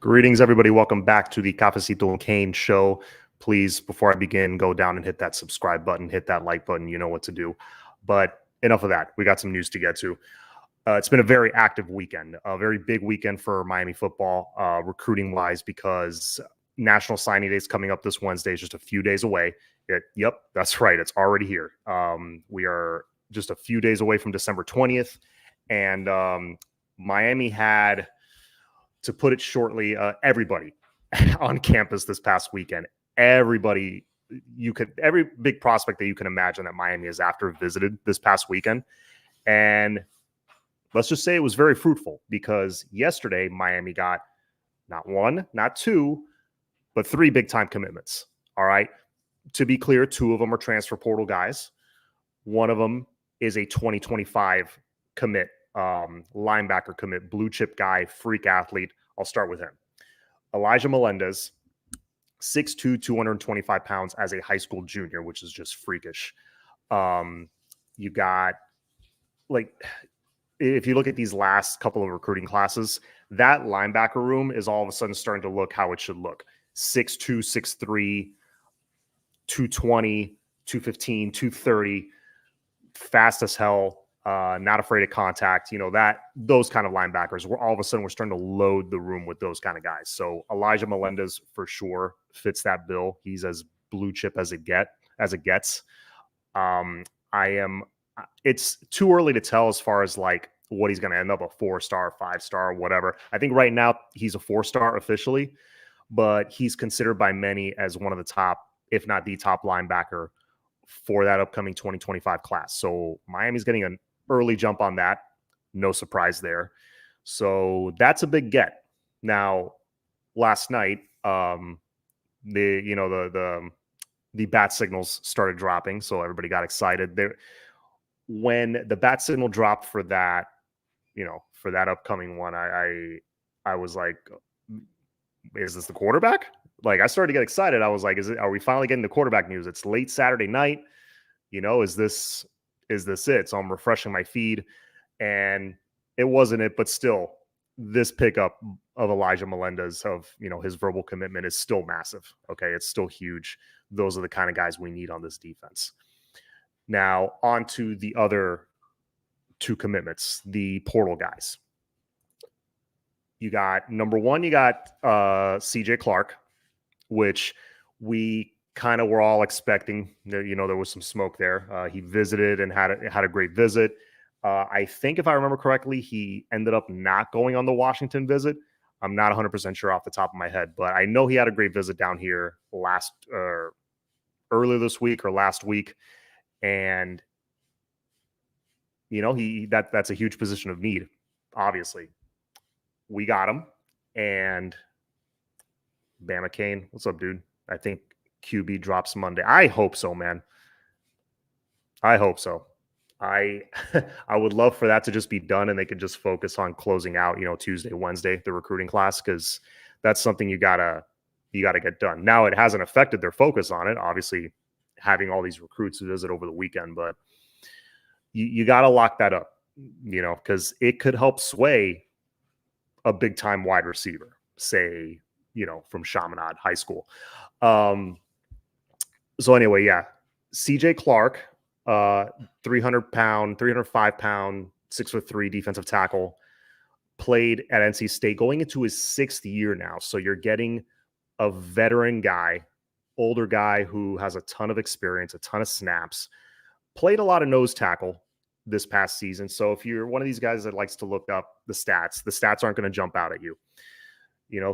Greetings, everybody. Welcome back to the Cafecito and Cane show. Please, before I begin, go down and hit that subscribe button, hit that like button. You know what to do. But enough of that. We got some news to get to. It's been a very active weekend, a very big weekend for Miami football, recruiting-wise, because National Signing Day is coming up this Wednesday. It's just a few days away. Yep, that's right. It's already here. We are just a few days away from December 20th. And Miami had, to put it shortly, everybody on campus this past weekend. Every big prospect that you can imagine that Miami has after visited this past weekend. And let's just say it was very fruitful, because yesterday Miami got not one, not two, but three big-time commitments. All right. To be clear, two of them are transfer portal guys. One of them is a 2025 commit, linebacker commit, blue chip guy, freak athlete. I'll start with him. Elijah Melendez, 6'2", 225 pounds as a high school junior, which is just freakish. You got, like, if you look at these last couple of recruiting classes, that linebacker room is all of a sudden starting to look how it should look. 6'2", 6'3", 220, 215, 230, fast as hell, not afraid of contact. You know, those kind of linebackers, all of a sudden we're starting to load the room with those kind of guys. So Elijah Melendez for sure fits that bill. He's as blue chip as it gets. It's too early to tell as far as like what he's going to end up, a 4-star, 5-star, whatever. I think right now he's a 4-star officially, but he's considered by many as one of the top, if not the top linebacker for that upcoming 2025 class. So Miami's getting an early jump on that. No surprise there. So that's a big get. Now, last night, the bat signals started dropping, so everybody got excited. When the bat signal dropped for that, for that upcoming one, I was like, is this the quarterback? Like, I started to get excited. I was like, are we finally getting the quarterback news? It's late Saturday night. Is this it? So I'm refreshing my feed, and it wasn't it, but still, this pickup of Elijah Melendez, of, his verbal commitment, is still massive. Okay. It's still huge. Those are the kind of guys we need on this defense. Now, on to the other two commitments, the portal guys. You got, number one, you got CJ Clark, which we kind of were all expecting. There was some smoke there. He visited and had a great visit. I think, if I remember correctly, he ended up not going on the Washington visit. I'm not 100% sure off the top of my head, but I know he had a great visit down here earlier this week or last week. And, that's a huge position of need, obviously. We got him. And Bama Kane, what's up, dude? I think QB drops Monday. I hope so, man. I hope so. I would love for that to just be done and they could just focus on closing out, Tuesday, Wednesday, the recruiting class, because that's something you gotta get done. Now, it hasn't affected their focus on it, obviously, having all these recruits visit over the weekend, but you got to lock that up, because it could help sway a big time wide receiver, say, from Chaminade High School. So anyway, yeah, CJ Clark, 305 pound, 6'3" defensive tackle, played at NC State, going into his 6th year now. So you're getting a veteran guy, older guy who has a ton of experience, a ton of snaps, played a lot of nose tackle this past season. So if you're one of these guys that likes to look up the stats aren't going to jump out at you.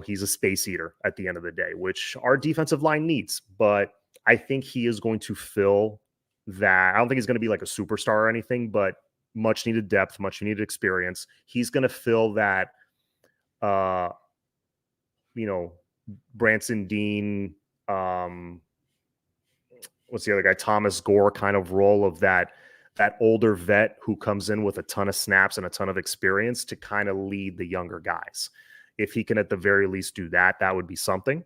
He's a space eater at the end of the day, which our defensive line needs. But I think he is going to fill that. I don't think he's going to be like a superstar or anything, but much needed depth, much needed experience. He's going to fill that, Branson Dean, what's the other guy? Thomas Gore kind of role of that older vet who comes in with a ton of snaps and a ton of experience to kind of lead the younger guys. If he can at the very least do that, that would be something.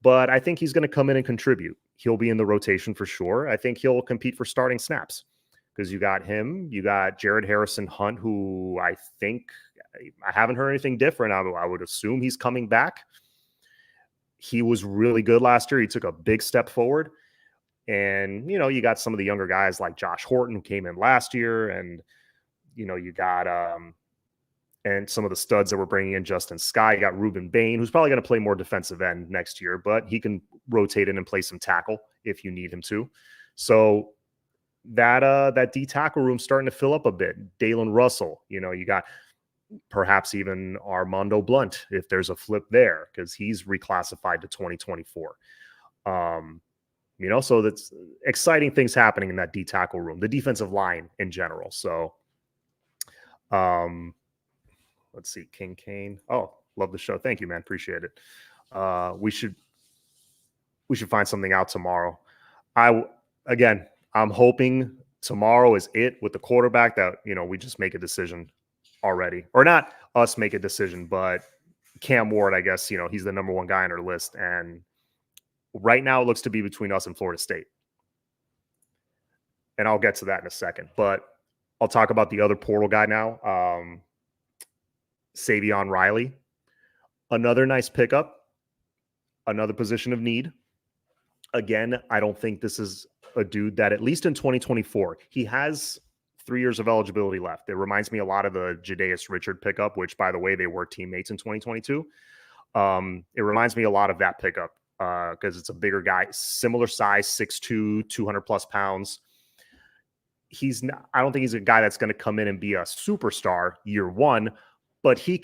But I think he's going to come in and contribute. He'll be in the rotation for sure. I think he'll compete for starting snaps, because you got him, you got Jared Harrison Hunt, who I think I haven't heard anything different. I would assume he's coming back. He was really good last year. He took a big step forward. And, you got some of the younger guys like Josh Horton who came in last year. And, you got and some of the studs that we're bringing in, Justin Sky. You got Ruben Bain, who's probably going to play more defensive end next year, but he can rotate in and play some tackle if you need him to. So that D tackle room starting to fill up a bit. Dalen Russell, you got perhaps even Armando Blunt if there's a flip there because he's reclassified to 2024. So that's exciting things happening in that D tackle room, the defensive line in general. So, let's see, King Kane. Oh, love the show. Thank you, man. Appreciate it. We should find something out tomorrow. I'm hoping tomorrow is it with the quarterback that, we just make a decision already, or not us make a decision, but Cam Ward, I guess, he's the number one guy on our list. And right now it looks to be between us and Florida State. And I'll get to that in a second, but I'll talk about the other portal guy now. Savion Riley, another nice pickup, another position of need. Again, I don't think this is a dude that, at least in 2024, he has 3 years of eligibility left. It reminds me a lot of the Jadeus Richard pickup, which, by the way, they were teammates in 2022. It reminds me a lot of that pickup because it's a bigger guy, similar size, 6'2", 200 plus pounds. I don't think he's a guy that's going to come in and be a superstar year one, but he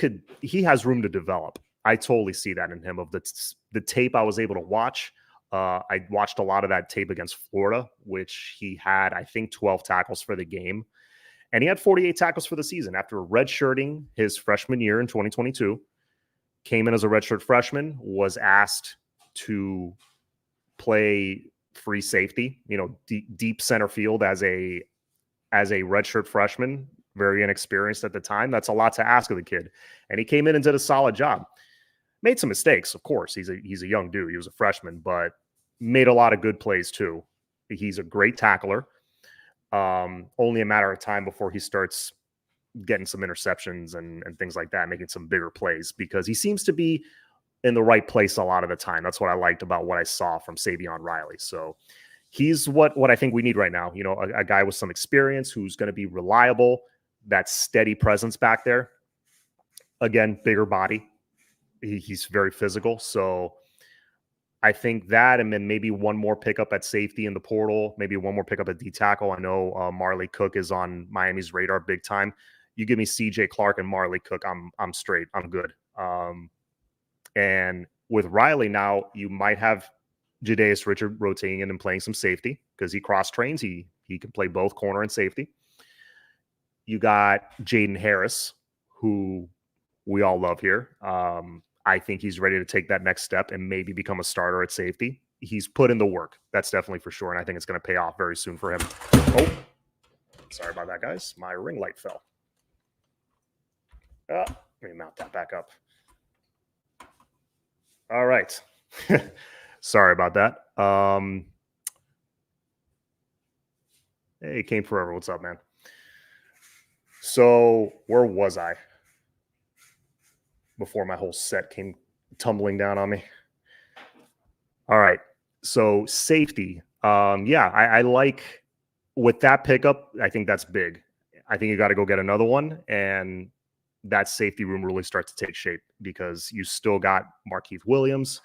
has room to develop. I totally see that in him. Of the tape I was able to watch, I watched a lot of that tape against Florida, which he had, I think, 12 tackles for the game. And he had 48 tackles for the season after redshirting his freshman year in 2022. Came in as a redshirt freshman, was asked to play free safety, deep center field as a redshirt freshman, very inexperienced at the time. That's a lot to ask of the kid. And he came in and did a solid job. Made some mistakes, of course. He's a young dude. He was a freshman, but made a lot of good plays too. He's a great tackler. Only a matter of time before he starts getting some interceptions and things like that, making some bigger plays, because he seems to be in the right place a lot of the time. That's what I liked about what I saw from Savion Riley. So he's what I think we need right now. A guy with some experience who's going to be reliable, that steady presence back there. Again, bigger body. He's very physical. So I think that, and then maybe one more pickup at safety in the portal, maybe one more pickup at D tackle. I know Marley Cook is on Miami's radar big time. You give me CJ Clark and Marley Cook, I'm straight. I'm good. And with Riley now, you might have Jadeus Richard rotating in and playing some safety because he cross trains. He can play both corner and safety. You got Jaden Harris, who we all love here. I think he's ready to take that next step and maybe become a starter at safety. He's put in the work. That's definitely for sure. And I think it's going to pay off very soon for him. Oh, sorry about that, guys. My ring light fell. Let me mount that back up. All right. Sorry about that. Hey, Kane Forever. What's up, man? So where was I before my whole set came tumbling down on me? All right. So safety. I like with that pickup. I think that's big. I think you got to go get another one. And that safety room really starts to take shape because you still got Markeith Williams,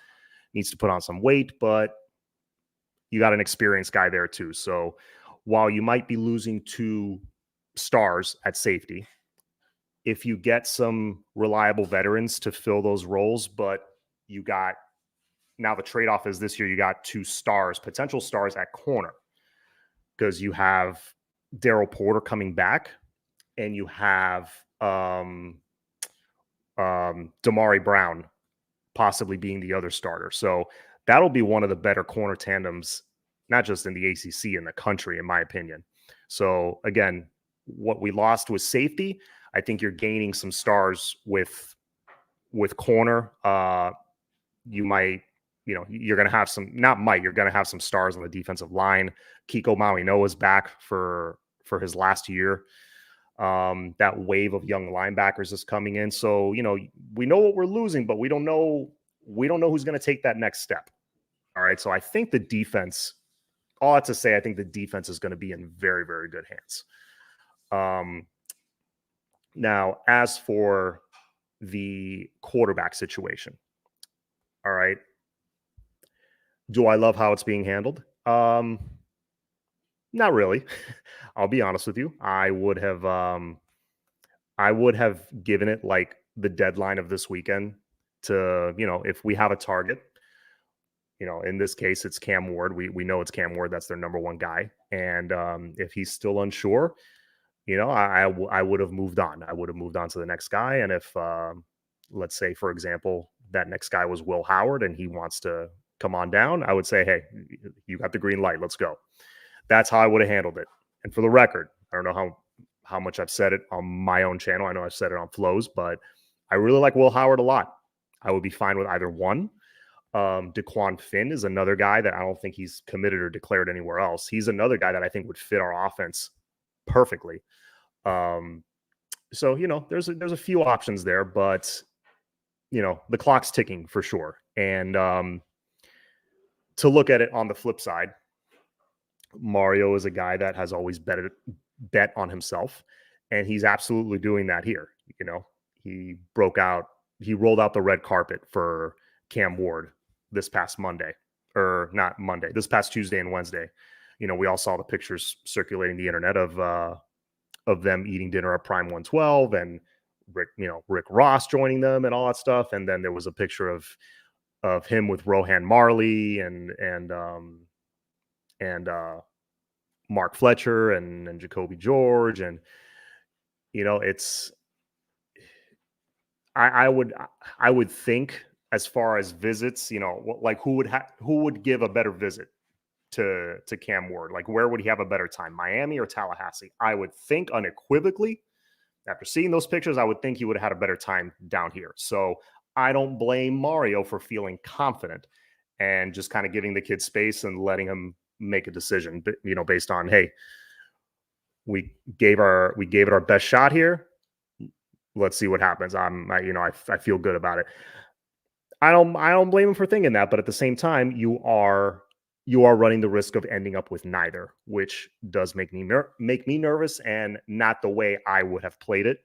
needs to put on some weight, but you got an experienced guy there too. So while you might be losing 2 stars at safety, if you get some reliable veterans to fill those roles, but you got, now the trade-off is this year you got 2 stars, potential stars at corner, because you have Daryl Porter coming back and you have Damari Brown possibly being the other starter. So that'll be one of the better corner tandems, not just in the ACC, in the country, in my opinion. So again, what we lost was safety. I think you're gaining some stars with corner. You might, you're going to have some, you're going to have some stars on the defensive line. Kiko Maui Noah's back for his last year. That wave of young linebackers is coming in. So, we know what we're losing, but we don't know who's going to take that next step. All right. So I think the defense, all that to say, I think the defense is going to be in very, very good hands. Now, as for the quarterback situation, all right. Do I love how it's being handled? Not really. I'll be honest with you. I would have given it like the deadline of this weekend to, if we have a target, in this case, it's Cam Ward. We know it's Cam Ward. That's their number one guy. And if he's still unsure, I would have moved on. I would have moved on to the next guy. And if, let's say, for example, that next guy was Will Howard and he wants to come on down, I would say, hey, you got the green light. Let's go. That's how I would have handled it. And for the record, I don't know how much I've said it on my own channel. I know I've said it on Flo's, but I really like Will Howard a lot. I would be fine with either one. DeQuan Finn is another guy that I don't think he's committed or declared anywhere else. He's another guy that I think would fit our offense perfectly. So, there's a few options there, but the clock's ticking for sure. And to look at it on the flip side, Mario is a guy that has always bet on himself, and he's absolutely doing that here. He rolled out the red carpet for Cam Ward this past Monday, or not Monday, this past Tuesday and Wednesday. We all saw the pictures circulating the internet of them eating dinner at Prime 112 and Rick Ross joining them and all that stuff. And then there was a picture of him with Rohan Marley and Mark Fletcher and Jacoby George. And, it's, I would think, as far as visits, like who would give a better visit to Cam Ward? Like, where would he have a better time, Miami or Tallahassee? I would think unequivocally, after seeing those pictures, I would think he would have had a better time down here. So I don't blame Mario for feeling confident and just kind of giving the kid space and letting him make a decision, based on, hey, we gave it our best shot here. Let's see what happens. I feel good about it. I don't blame him for thinking that, but at the same time, you are running the risk of ending up with neither, which does make me nervous, and not the way I would have played it.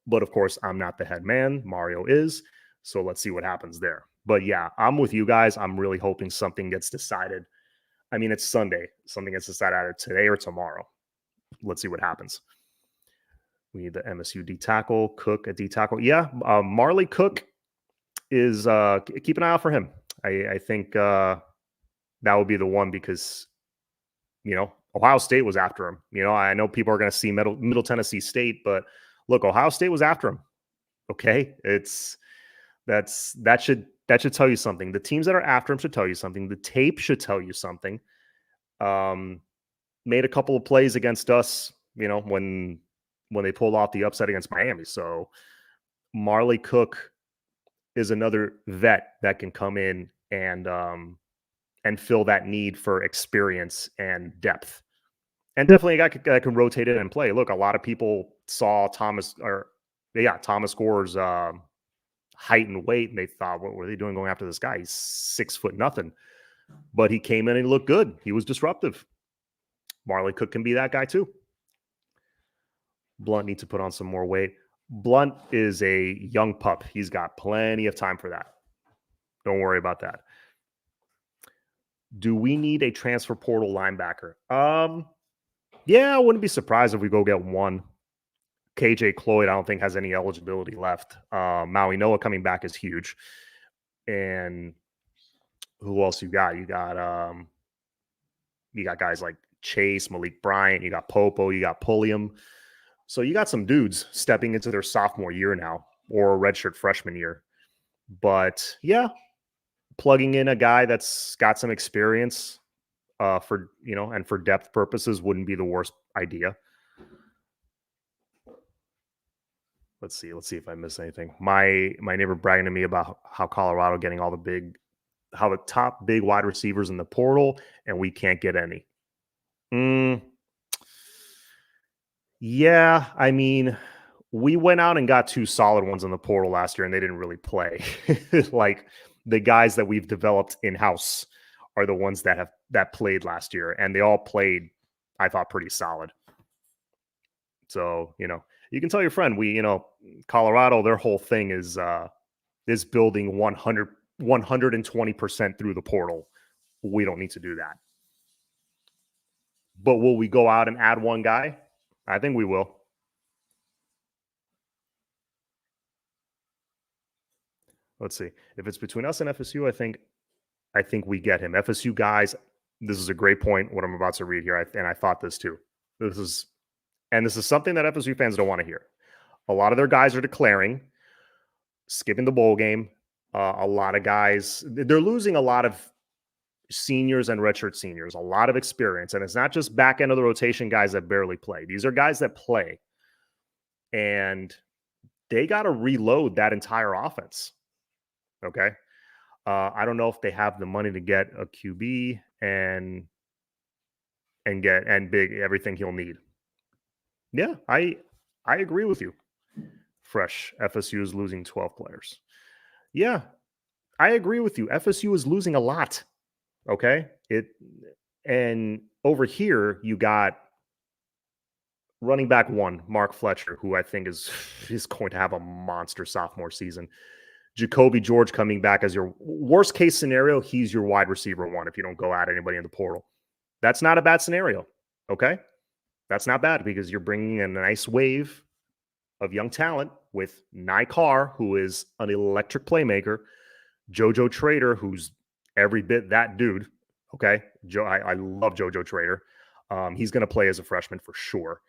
But of course, I'm not the head man. Mario is. So let's see what happens there. But yeah, I'm with you guys. I'm really hoping something gets decided. I mean, it's Sunday. Something gets decided either today or tomorrow. Let's see what happens. We need the MSU D tackle, Cook at D tackle. Yeah, Marley Cook is keep an eye out for him. I think that would be the one, because Ohio State was after him. I know people are going to see Middle Tennessee State, but look, Ohio State was after him. Okay, that should tell you something. The teams that are after him should tell you something. The tape should tell you something. Made a couple of plays against us, when they pulled off the upset against Miami. So Marley Cook is another vet that can come in and fill that need for experience and depth. And definitely a guy that can rotate in and play. Look, a lot of people saw Thomas Gore's height and weight, and they thought, what were they doing going after this guy? He's 6'0". But he came in and he looked good. He was disruptive. Marley Cook can be that guy too. Blunt needs to put on some more weight. Blunt is a young pup. He's got plenty of time for that. Don't worry about that. Do we need a transfer portal linebacker? Yeah, I wouldn't be surprised if we go get one. KJ Cloyd, I don't think, has any eligibility left. Maui Noah coming back is huge. And who else you got? You got guys like Chase, Malik Bryant, you got Popo, you got Pulliam. So you got some dudes stepping into their sophomore year now, or redshirt freshman year. But yeah, plugging in a guy that's got some experience for depth purposes wouldn't be the worst idea. Let's see if I miss anything. My neighbor bragging to me about how Colorado getting the top big wide receivers in the portal, and we can't get any. Yeah, I mean, we went out and got two solid ones in the portal last year, and they didn't really play. Like the guys that we've developed in house are the ones that played last year, and they all played, I thought, pretty solid. So you can tell your friend Colorado, their whole thing is building 120% through the portal. We don't need to do that. But will we go out and add one guy? I think we will. Let's see. If it's between us and FSU, I think we get him. FSU guys, this is a great point. What I'm about to read here, and I thought this too. This is something that FSU fans don't want to hear. A lot of their guys are declaring, skipping the bowl game. A lot of guys, they're losing a lot of seniors and redshirt seniors, a lot of experience. And it's not just back end of the rotation guys that barely play. These are guys that play. And they got to reload that entire offense. Okay. I don't know if they have the money to get a QB and big everything he'll need. Yeah, I agree with you. Fresh, FSU is losing 12 players. Yeah, I agree with you. FSU is losing a lot. Okay. And over here, you got running back one, Mark Fletcher, who I think is going to have a monster sophomore season. Jacoby George coming back as your worst case scenario. He's your wide receiver one if you don't go at anybody in the portal. That's not a bad scenario. Okay. That's not bad because you're bringing in a nice wave of young talent with Nye Carr, who is an electric playmaker, JoJo Trader, who's every bit that dude. Okay. I love JoJo Trader. He's going to play as a freshman for sure.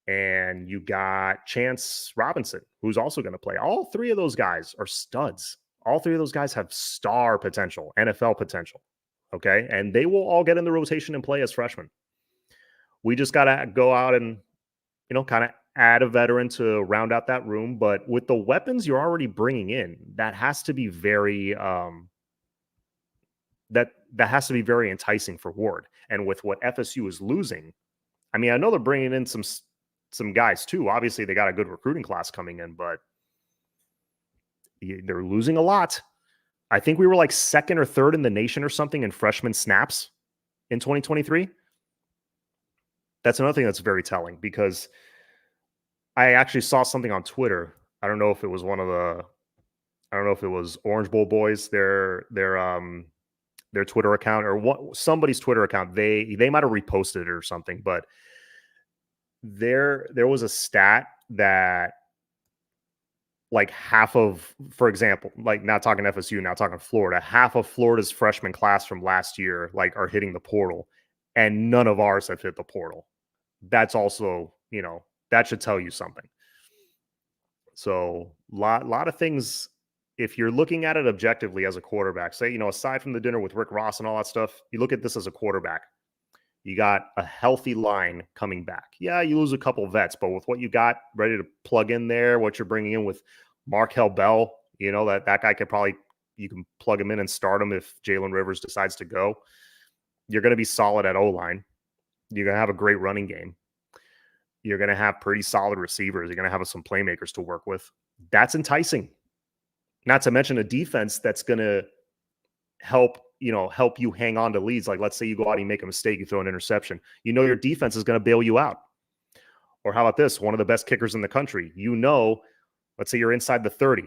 And you got Chance Robinson, who's also going to play. All three of those guys are studs. All three of those guys have star potential, NFL potential. Okay. And they will all get in the rotation and play as freshmen. We just got to go out and, kind of add a veteran to round out that room. But with the weapons you're already bringing in, that has to be very, that has to be very enticing for Ward. And with what FSU is losing, I mean, I know they're bringing in some guys too. Obviously, they got a good recruiting class coming in, but they're losing a lot. I think we were like second or third in the nation or something in freshman snaps in 2023. That's another thing that's very telling because I actually saw something on Twitter. I don't know if it was Orange Bowl Boys, their Twitter account or somebody's Twitter account. They might have reposted it or something, but there was a stat that like half of, for example, like not talking FSU, not talking Florida, half of Florida's freshman class from last year like are hitting the portal, and none of ours have hit the portal. That's also, that should tell you something. So lot of things. If you're looking at it objectively as a quarterback, say, aside from the dinner with Rick Ross and all that stuff, you look at this as a quarterback. You got a healthy line coming back. Yeah, you lose a couple vets, but with what you got ready to plug in there, what you're bringing in with Markel Bell, that guy you can plug him in and start him if Jalen Rivers decides to go. You're going to be solid at O-line. You're going to have a great running game. You're going to have pretty solid receivers. You're going to have some playmakers to work with. That's enticing. Not to mention a defense that's going to help you hang on to leads. Like, let's say you go out and you make a mistake, you throw an interception. Your defense is going to bail you out. Or how about this? One of the best kickers in the country. Let's say you're inside the 30.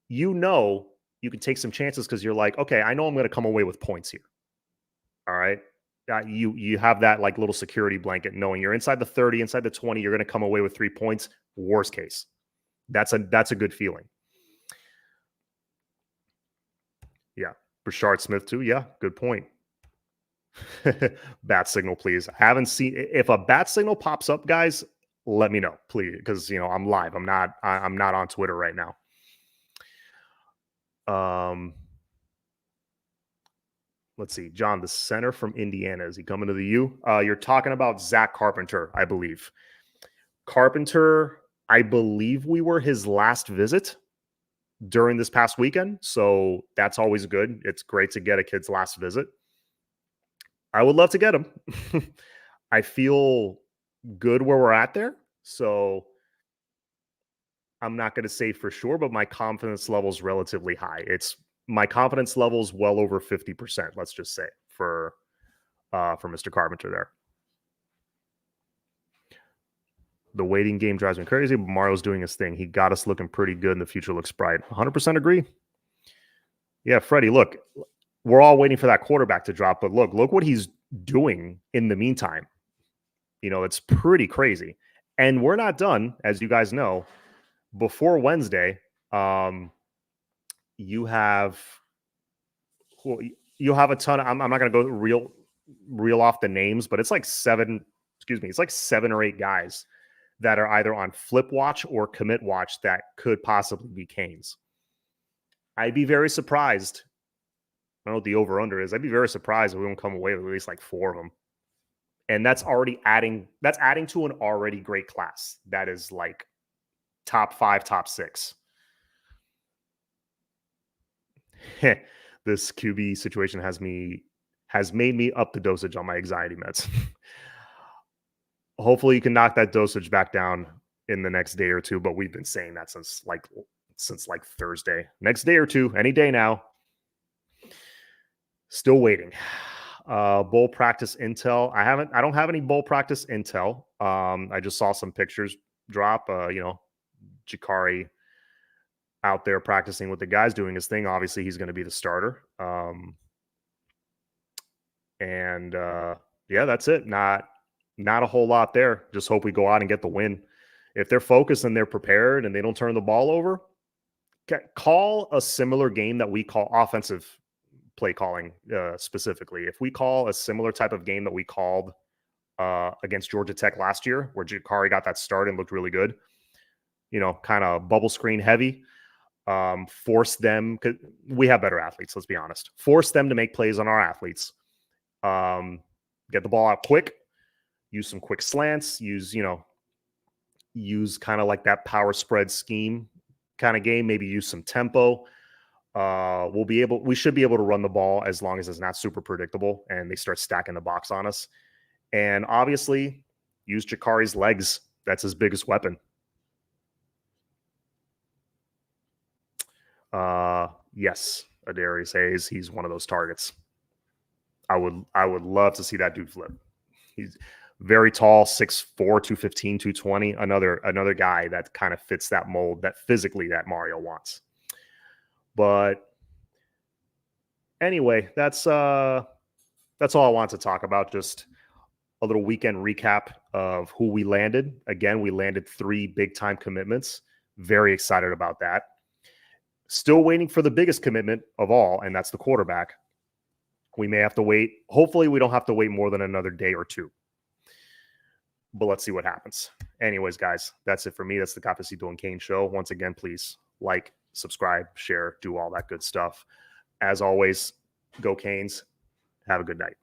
You can take some chances because you're like, okay, I know I'm going to come away with points here. All right. You have that like little security blanket knowing you're inside the 30, inside the 20, you're going to come away with 3 points. Worst case. That's a good feeling. Yeah. Brashard Smith too. Yeah. Good point. Bat signal, please. I haven't seen, if a bat signal pops up, guys, let me know, please. Because I'm live. I'm not on Twitter right now. Let's see. John, the center from Indiana. Is he coming to the U? You're talking about Zach Carpenter, I believe. Carpenter, I believe we were his last visit during this past weekend. So that's always good. It's great to get a kid's last visit. I would love to get him. I feel good where we're at there. So I'm not going to say for sure, but my confidence level is relatively high. My confidence level is well over 50%, let's just say, for Mr. Carpenter there. The waiting game drives me crazy, but Mario's doing his thing. He got us looking pretty good, and the future looks bright. 100% agree. Yeah, Freddie, look, we're all waiting for that quarterback to drop, but look what he's doing in the meantime. It's pretty crazy. And we're not done, as you guys know. Before Wednesday, you have a ton of, I'm not going to go reel off the names, but it's like seven or eight guys that are either on flip watch or commit watch that could possibly be Canes. I'd be very surprised. I don't know what the over-under is. I'd be very surprised if we don't come away with at least like 4 of them. And that's adding to an already great class. That is like top 5, top 6. This QB situation has made me up the dosage on my anxiety meds. Hopefully you can knock that dosage back down in the next day or two, but we've been saying that since Thursday. Next day or two, any day now. Still waiting. Bowl practice intel. I don't have any bowl practice intel. I just saw some pictures drop. Jakari out there practicing with the guys, doing his thing. Obviously, he's going to be the starter. Yeah, that's it. Not a whole lot there. Just hope we go out and get the win. If they're focused and they're prepared and they don't turn the ball over, call a similar game that we call offensive play calling specifically. If we call a similar type of game that we called against Georgia Tech last year, where Jakari got that start and looked really good, kind of bubble screen heavy, force them, because we have better athletes, let's be honest. Force them to make plays on our athletes. Get the ball out quick, use some quick slants, use kind of like that power spread scheme kind of game, maybe use some tempo. We should be able to run the ball as long as it's not super predictable and they start stacking the box on us. And obviously use Jakari's legs. That's his biggest weapon. Yes, Adarius Hayes, he's one of those targets. I would love to see that dude flip. He's very tall, 6'4", 215, 220. Another guy that kind of fits that mold that physically that Mario wants. But anyway, that's all I want to talk about. Just a little weekend recap of who we landed. Again, we landed 3 big-time commitments. Very excited about that. Still waiting for the biggest commitment of all, and that's the quarterback. We may have to wait. Hopefully, we don't have to wait more than another day or 2. But let's see what happens. Anyways, guys, that's it for me. That's the Cafecito and Cane Show. Once again, please like, subscribe, share, do all that good stuff. As always, go Canes. Have a good night.